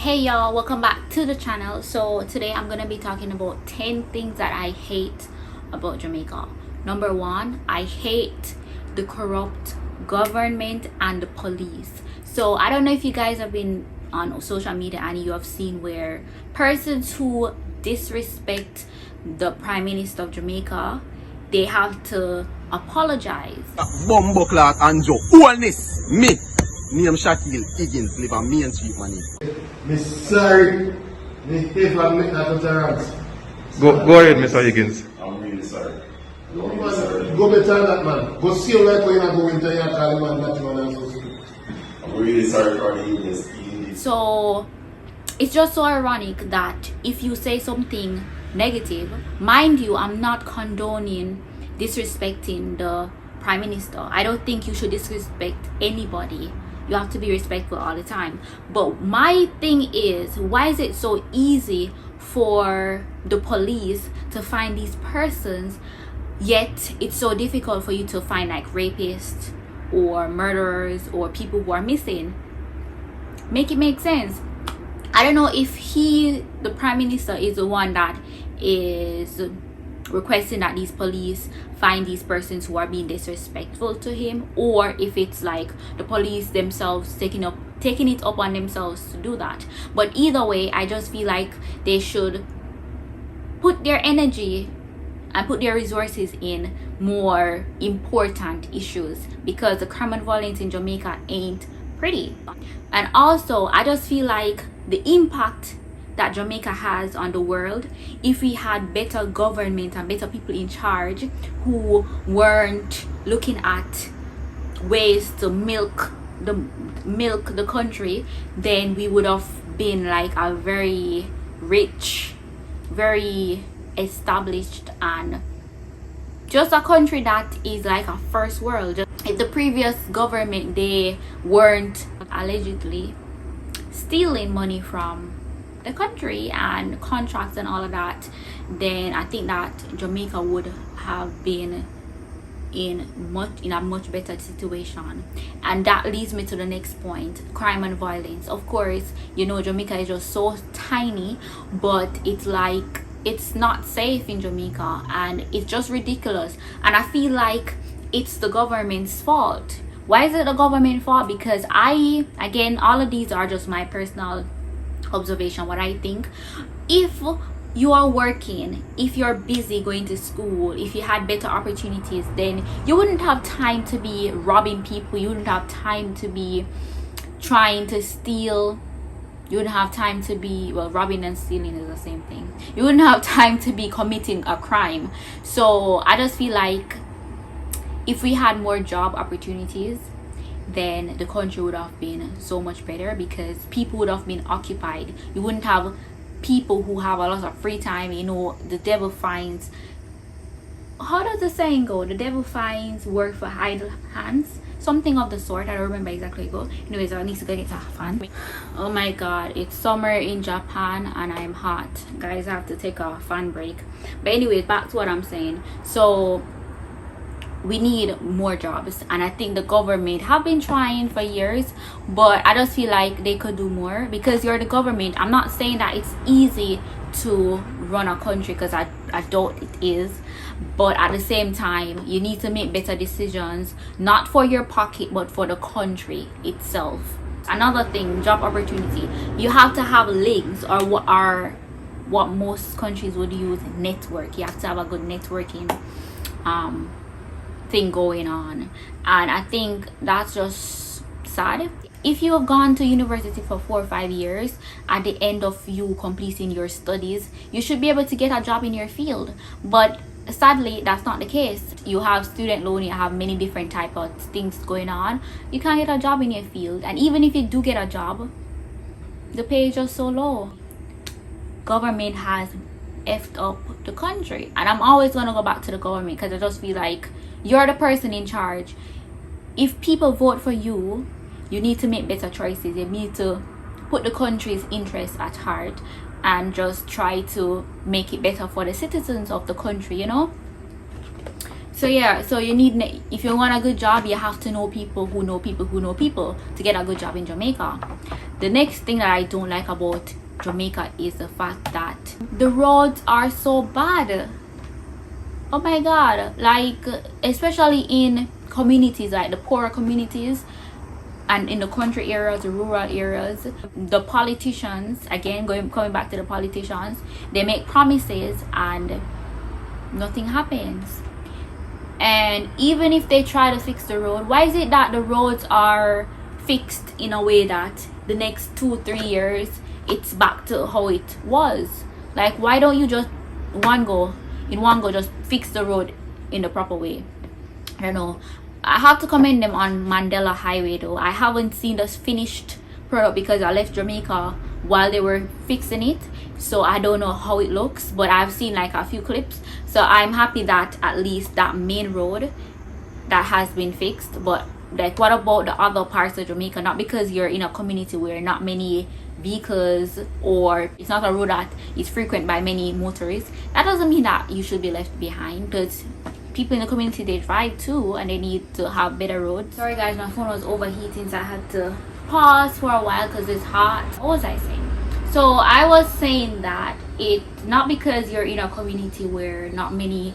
Hey y'all, welcome back to the channel. So today I'm gonna be talking about 10 things that I hate about Jamaica. Number one, I hate the corrupt government and the police. So I don't know if you guys have been on social media and you have seen where persons who disrespect the Prime Minister of Jamaica, they have to apologize. Bumbleclot and Joe. Wellness, me. Name Shaquille Higgins, live on Main Street, money. Miss sorry, me pay for make that utterance. Go ahead, Mr. Higgins. I'm really sorry. No, man, go better than that, man. Go see you like when you go into your call man that man and so speak. I'm really sorry for the Higgins. So it's just so ironic that if you say something negative, mind you, I'm not condoning disrespecting the Prime Minister. I don't think you should disrespect anybody. You have to be respectful all the time. But my thing is, why is it so easy for the police to find these persons, yet it's so difficult for you to find like rapists or murderers or people who are missing? Make it make sense. I don't know if the Prime Minister, is the one that is requesting that these police find these persons who are being disrespectful to him, or if it's like the police themselves taking it up on themselves to do that. But either way, I just feel like they should put their energy and put their resources in more important issues, because the crime and violence in Jamaica ain't pretty. And also, I just feel like the impact that Jamaica has on the world, if we had better government and better people in charge who weren't looking at ways to milk the country, then we would have been like a very rich, very established, and just a country that is like a first world. If the previous government, they weren't allegedly stealing money from the country and contracts and all of that, then I think that Jamaica would have been in a much better situation. And that leads me to the next point: crime and violence. Of course, you know, Jamaica is just so tiny, but it's like it's not safe in Jamaica, and it's just ridiculous. And I feel like it's the government's fault. Why is it the government's fault? Because again, all of these are just my personal observation, what I think. If you are working, if you're busy going to school, if you had better opportunities, then you wouldn't have time to be robbing people. You wouldn't have time to be trying to steal. You wouldn't have time to be, well, robbing and stealing is the same thing. You wouldn't have time to be committing a crime. So I just feel like if we had more job opportunities, then the country would have been so much better, because people would have been occupied. You wouldn't have people who have a lot of free time. You know, the devil finds, how does the saying go? The devil finds work for idle hands, something of the sort. I don't remember exactly how it goes. Anyways, I need to go get a fan. Oh my god, it's summer in Japan and I'm hot, guys. I have to take a fan break. But anyways, back to what I'm saying. So we need more jobs, and I think the government have been trying for years, but I just feel like they could do more, because you're the government. I'm not saying that it's easy to run a country, because I doubt it is, but at the same time, you need to make better decisions, not for your pocket but for the country itself. Another thing, job opportunity. You have to have links, or what most countries would use, network. You have to have a good networking thing going on, and I think that's just sad. If you have gone to university for 4 or 5 years, at the end of you completing your studies, you should be able to get a job in your field. But sadly, that's not the case. You have student loan, you have many different type of things going on. You can't get a job in your field, and even if you do get a job, the pay is just so low. Government has effed up the country, and I'm always going to go back to the government, because I just feel like you're the person in charge. If people vote for you, you need to make better choices. You need to put the country's interests at heart and just try to make it better for the citizens of the country, you know. So yeah, so you need, if you want a good job, you have to know people who know people who know people to get a good job in Jamaica. The next thing that I don't like about Jamaica is the fact that the roads are so bad. Oh my god, like especially in communities like the poorer communities and in the country areas, the rural areas, the politicians, again coming back to the politicians, they make promises and nothing happens. And even if they try to fix the road, why is it that the roads are fixed in a way that the next 2-3 years it's back to how it was? Like, why don't you just in one go just fix the road in the proper way? I don't know. I have to commend them on Mandela Highway though. I haven't seen the finished product because I left Jamaica while they were fixing it, so I don't know how it looks, but I've seen like a few clips. So I'm happy that at least that main road that has been fixed. But like, what about the other parts of Jamaica? Not because you're in a community where not many vehicles, or it's not a road that is frequent by many motorists, that doesn't mean that you should be left behind, because people in the community, they drive too and they need to have better roads. Sorry guys, my phone was overheating, so I had to pause for a while because it's hot. What was I saying? So I was saying that it's not because you're in a community where not many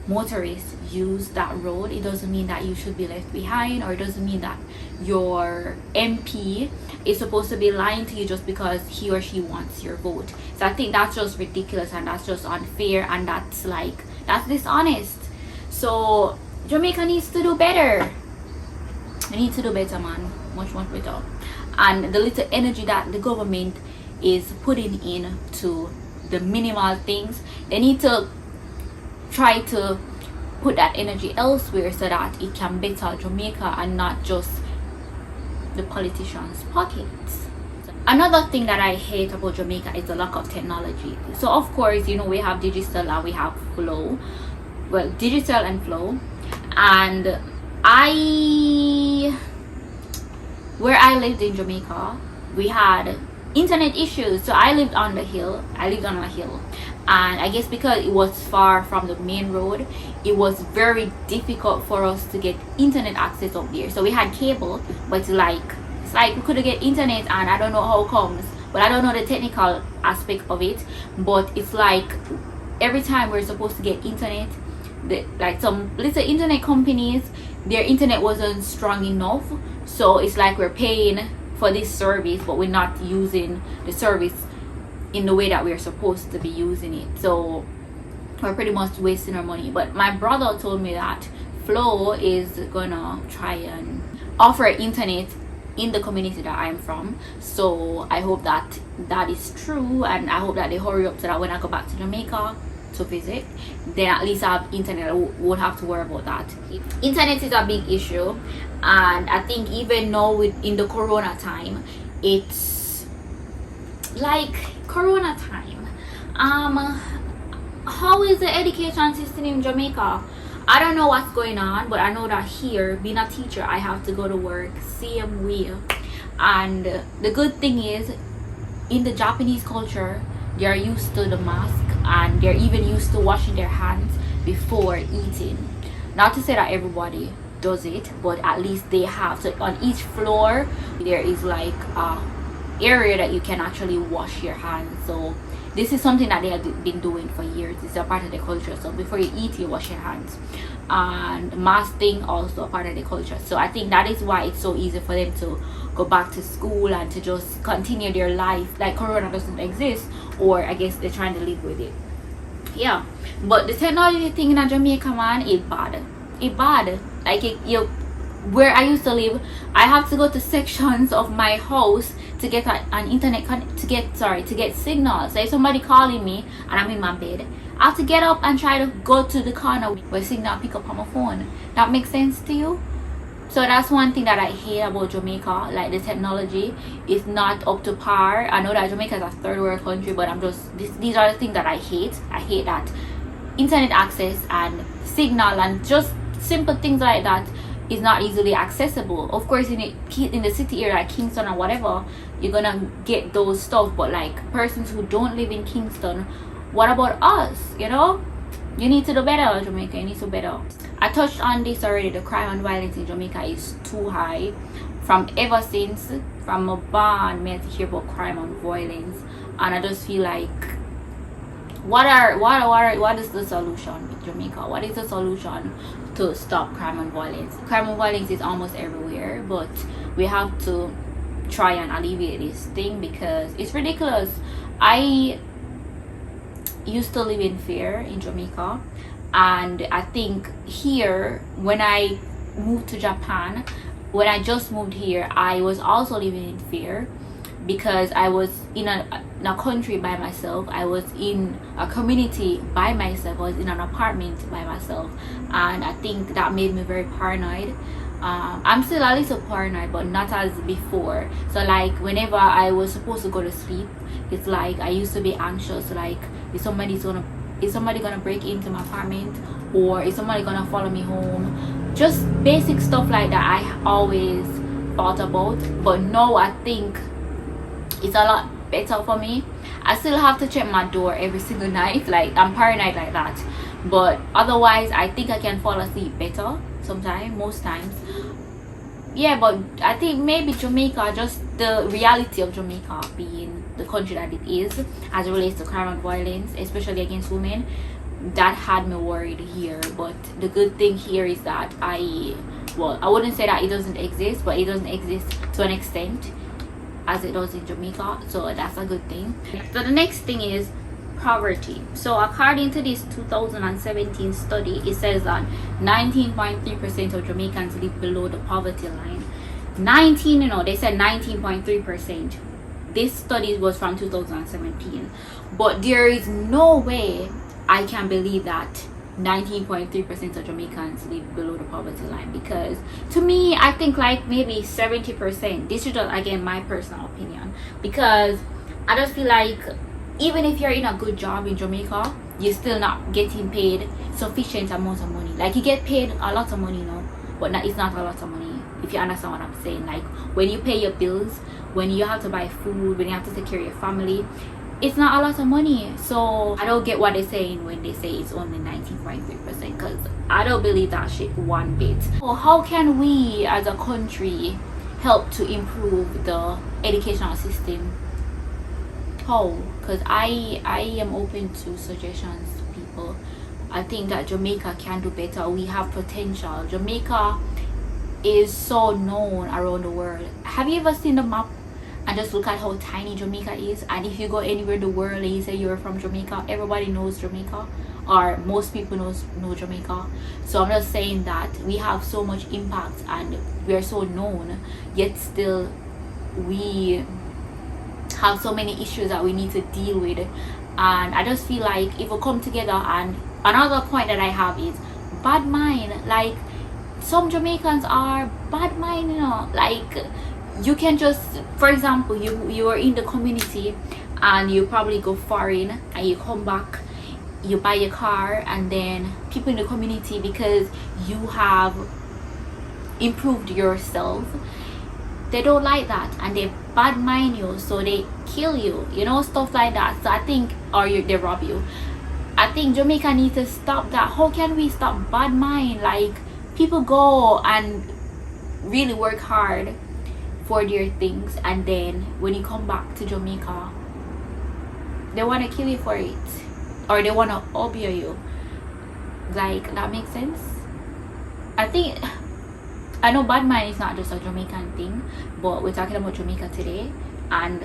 motorists use that road, it doesn't mean that you should be left behind, or it doesn't mean that your MP is supposed to be lying to you just because he or she wants your vote. So I think that's just ridiculous, and that's just unfair, and that's dishonest. So Jamaica needs to do better. They need to do better, man. Much better. And the little energy that the government is putting into the minimal things, they need to try to put that energy elsewhere so that it can better Jamaica and not just the politicians' pockets. Another thing that I hate about Jamaica is the lack of technology. So of course, you know, we have digital and we have flow. Well, digital and flow. And where I lived in Jamaica, we had internet issues. So I lived on a hill, and I guess because it was far from the main road, it was very difficult for us to get internet access up there. So we had cable, but it's like we couldn't get internet, and I don't know how it comes, but I don't know the technical aspect of it. But it's like every time we're supposed to get internet, like some little internet companies, their internet wasn't strong enough, so it's like we're paying for this service but we're not using the service in the way that we're supposed to be using it. So we're pretty much wasting our money. But my brother told me that Flow is gonna try and offer internet in the community that I'm from, so I hope that that is true, and I hope that they hurry up so that when I go back to Jamaica to visit, then at least I have internet. I won't have to worry about that. Internet is a big issue, and I think even now in the corona time, it's like corona time. How is the education system in Jamaica? I don't know what's going on, but I know that here, being a teacher, I have to go to work same way. And the good thing is, in the Japanese culture, they are used to the mask, and they're even used to washing their hands before eating. Not to say that everybody does it, but at least they have. So on each floor there is like a area that you can actually wash your hands. So this is something that they have been doing for years. It's a part of the culture. So before you eat, you wash your hands. And mask thing also a part of the culture. So I think that is why it's so easy for them to go back to school and to just continue their life like corona doesn't exist, or I guess they're trying to live with it. Yeah, but the technology thing in Jamaica, man, is bad. It's bad. Like where I used to live, I have to go to sections of my house to get an internet to get signal. So if somebody calling me and I'm in my bed, I have to get up and try to go to the corner where signal pick up on my phone. That makes sense to you? So that's one thing that I hate about Jamaica. Like, the technology is not up to par. I know that Jamaica is a third world country, but these are the things that I hate. I hate that internet access and signal and just simple things like that is not easily accessible. Of course, in the city area like Kingston or whatever, you're gonna get those stuff, but like persons who don't live in Kingston, what about us? You know, you need to do better, Jamaica. You need to do better. I touched on this already. The crime and violence in Jamaica is too high. From ever since, from a born, me to hear about crime and violence, and I just feel like, what is the solution with Jamaica? What is the solution to stop crime and violence? Crime and violence is almost everywhere, but we have to try and alleviate this thing because it's ridiculous. I used to live in fear in Jamaica, and I think here, when I moved to Japan, when I just moved here, I was also living in fear because I was in a country by myself. I was in a community by myself. I was in an apartment by myself, and I think that made me very paranoid. I'm still a little paranoid, but not as before. So like whenever I was supposed to go to sleep, it's like I used to be anxious, like is somebody gonna break into my apartment, or is somebody gonna follow me home? Just basic stuff like that I always thought about, but now I think it's a lot better for me. I still have to check my door every single night, like I'm paranoid like that, but otherwise I think I can fall asleep better sometimes, most times. Yeah, but I think maybe Jamaica, just the reality of Jamaica being the country that it is as it relates to crime and violence, especially against women, that had me worried here. But the good thing here is that I wouldn't say that it doesn't exist, but it doesn't exist to an extent as it does in Jamaica, so that's a good thing. So the next thing is poverty. So according to this 2017 study, it says that 19.3% of Jamaicans live below the poverty line. They said 19.3%. This study was from 2017, but there is no way I can believe that 19.3% of Jamaicans live below the poverty line, because to me I think like maybe 70%. This is just again my personal opinion, because I just feel like even if you're in a good job in Jamaica, you're still not getting paid sufficient amount of money. Like you get paid a lot of money, but it's not a lot of money, if you understand what I'm saying. Like when you pay your bills, when you have to buy food, when you have to take care of your family, it's not a lot of money. So I don't get what they're saying when they say it's only 19.3%, because I don't believe that shit one bit. So how can we as a country help to improve the educational system? How? Because I am open to suggestions to people. I think that Jamaica can do better. We have potential. Jamaica is so known around the world. Have you ever seen the map and just look at how tiny Jamaica is? And if you go anywhere in the world and you say you're from Jamaica, everybody knows Jamaica, or most people know Jamaica. So I'm just saying that we have so much impact and we are so known, yet still we have so many issues that we need to deal with. And I just feel like if we come together, and another point that I have is bad mind. Like some Jamaicans are bad mind, like you can just, for example, you are in the community and you probably go foreign and you come back, you buy a car, and then people in the community, because you have improved yourself, they don't like that and they bad mind you, so they kill you, stuff like that. So I think, they rob you. I think Jamaica needs to stop that. How can we stop bad mind? Like people go and really work hard for their things, and then when you come back to Jamaica, they want to kill you for it, or they want to obey you. Like, that makes sense? I know bad mind is not just a Jamaican thing, but we're talking about Jamaica today, and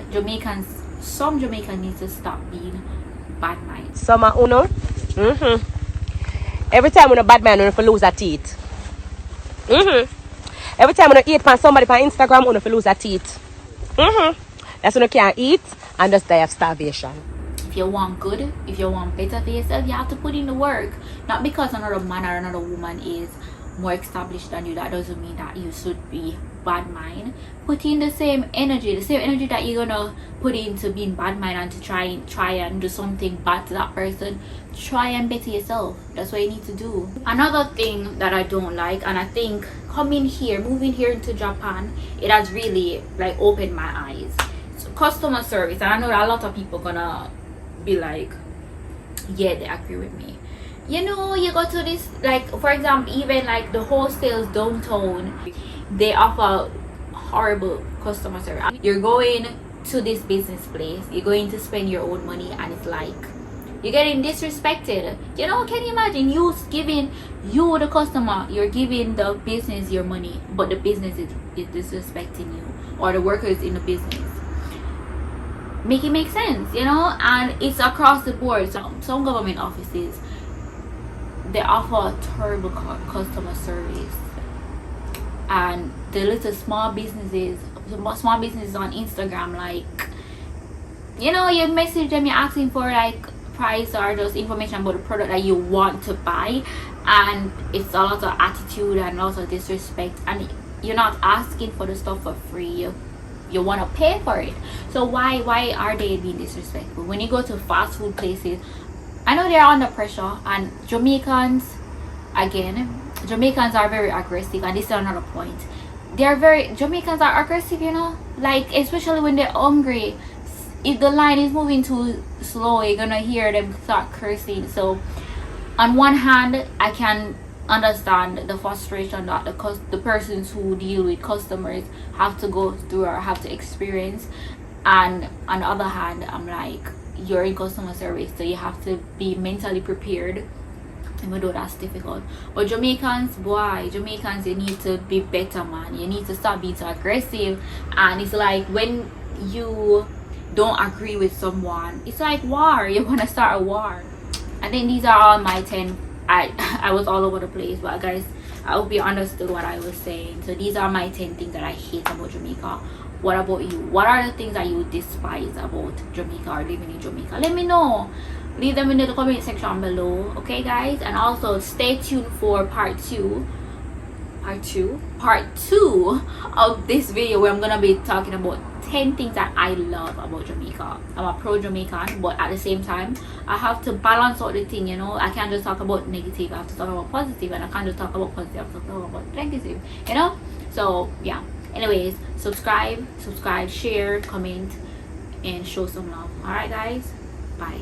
some Jamaicans need to stop being bad mind. Summer uno. Every time when a bad man uno lose a teeth. Every time when you eat from somebody on Instagram, uno lose a teeth. That's when you can't eat and just die of starvation. If you want good, if you want better for yourself, you have to put in the work. Not because another man or another woman is more established than you, that doesn't mean that you should be bad mind. Put in the same energy that you're gonna put into being bad mind and to try and do something bad to that person. Try and better yourself. That's what you need to do. Another thing that I don't like, and I think moving here into Japan, it has really like opened my eyes. So customer service, and I know that a lot of people gonna be like, yeah, they agree with me. you know, you go to this, like for example, even like the wholesales downtown, they offer horrible customer service. You're going to this business place, you're going to spend your own money, and it's like you're getting disrespected. You know, can you imagine you giving, you the customer, you're giving the business your money, but the business is disrespecting you, or the workers in the business. Make it make sense, you know. And it's across the board. Some government offices, they offer terrible customer service, and the little small businesses on Instagram, like, you know, you message them, you're asking for like price or just information about the product that you want to buy, and it's a lot of attitude and lots of disrespect, and you're not asking for the stuff for free. You want to pay for it. So why are they being disrespectful? When you go to fast food places, I know they're under pressure, and Jamaicans are very aggressive, and this is another point. Jamaicans are aggressive, you know, like especially when they're hungry. If the line is moving too slow, you're gonna hear them start cursing. So on one hand, I can understand the frustration that the persons who deal with customers have to go through or have to experience, and on the other hand, I'm like, you're in customer service, so you have to be mentally prepared, even though that's difficult. But Jamaicans, you need to be better, man. You need to stop being so aggressive. And it's like when you don't agree with someone, it's like war. You want to start a war. I think these are all my 10. I was all over the place, but guys, I hope you understood what I was saying. So these are my 10 things that I hate about Jamaica. What about you? What are the things that you despise about Jamaica or living in Jamaica? Let me know. Leave them in the comment section below, okay guys? And also stay tuned for part two of this video, where I'm gonna be talking about 10 things that I love about Jamaica. I'm a pro Jamaican, but at the same time, I have to balance out the thing, you know. I can't just talk about negative, I have to talk about positive, and I can't just talk about positive, I have to talk about negative, you know. So yeah, anyways, subscribe, share, comment, and show some love. All right guys, bye.